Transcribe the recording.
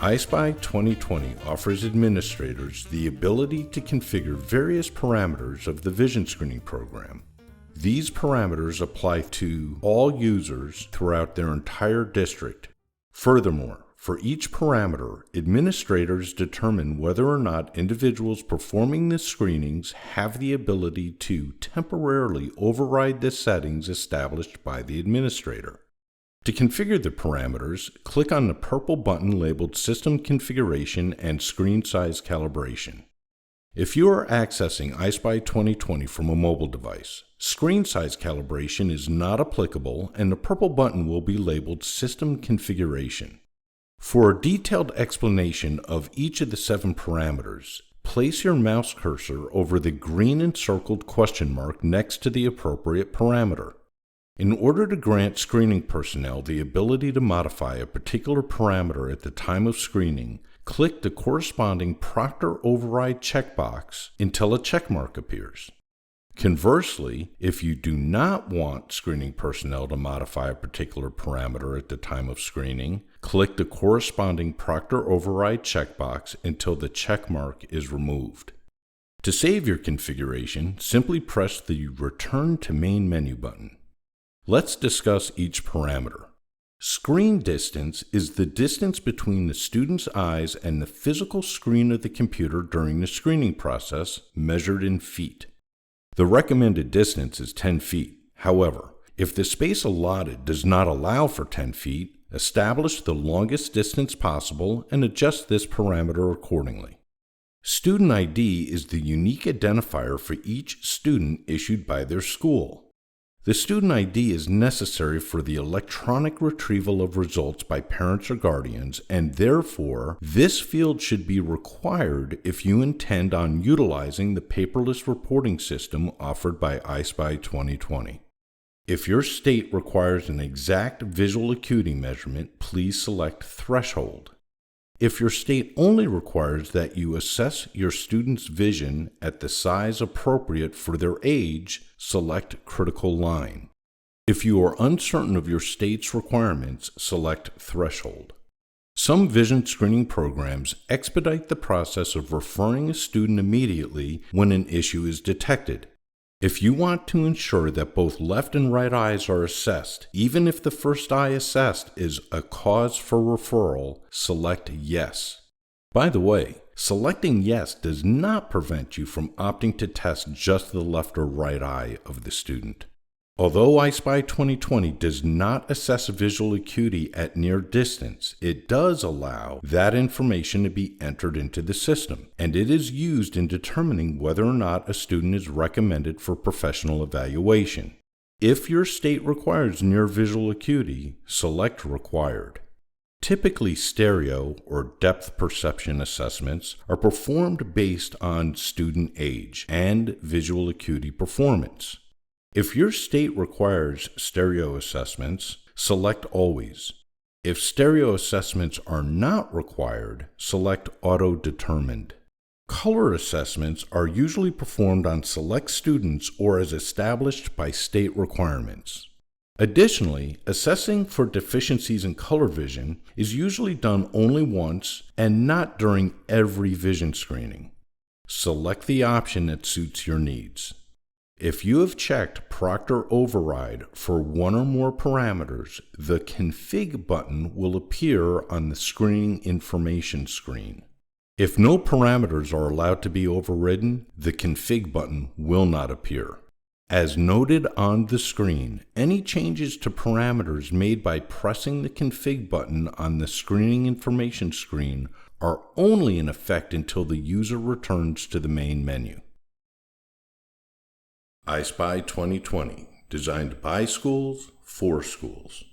EyeSpy 2020 offers administrators the ability to configure various parameters of the vision screening program. These parameters apply to all users throughout their entire district. Furthermore, for each parameter, administrators determine whether or not individuals performing the screenings have the ability to temporarily override the settings established by the administrator. To configure the parameters, click on the purple button labeled System Configuration and Screen Size Calibration. If you are accessing EyeSpy 2020 from a mobile device, screen size calibration is not applicable and the purple button will be labeled System Configuration. For a detailed explanation of each of the 7 parameters, place your mouse cursor over the green encircled question mark next to the appropriate parameter. In order to grant screening personnel the ability to modify a particular parameter at the time of screening, click the corresponding Proctor Override checkbox until a checkmark appears. Conversely, if you do not want screening personnel to modify a particular parameter at the time of screening, click the corresponding Proctor Override checkbox until the checkmark is removed. To save your configuration, simply press the Return to Main menu button. Let's discuss each parameter. Screen distance is the distance between the student's eyes and the physical screen of the computer during the screening process, measured in feet. The recommended distance is 10 feet. However, if the space allotted does not allow for 10 feet, establish the longest distance possible and adjust this parameter accordingly. Student ID is the unique identifier for each student issued by their school. The student ID is necessary for the electronic retrieval of results by parents or guardians, and therefore, this field should be required if you intend on utilizing the paperless reporting system offered by EyeSpy 2020. If your state requires an exact visual acuity measurement, please select Threshold. If your state only requires that you assess your student's vision at the size appropriate for their age, select Critical Line. If you are uncertain of your state's requirements, select Threshold. Some vision screening programs expedite the process of referring a student immediately when an issue is detected. If you want to ensure that both left and right eyes are assessed, even if the first eye assessed is a cause for referral, select Yes. By the way, selecting Yes does not prevent you from opting to test just the left or right eye of the student. Although EyeSpy 2020 does not assess visual acuity at near distance, it does allow that information to be entered into the system, and it is used in determining whether or not a student is recommended for professional evaluation. If your state requires near visual acuity, select Required. Typically, stereo or depth perception assessments are performed based on student age and visual acuity performance. If your state requires stereo assessments, select Always. If stereo assessments are not required, select Auto Determined. Color assessments are usually performed on select students or as established by state requirements. Additionally, assessing for deficiencies in color vision is usually done only once and not during every vision screening. Select the option that suits your needs. If you have checked Proctor Override for one or more parameters, the Config button will appear on the screening information screen. If no parameters are allowed to be overridden, the Config button will not appear. As noted on the screen, any changes to parameters made by pressing the Config button on the screening information screen are only in effect until the user returns to the main menu. EyeSpy 2020, designed by schools for schools.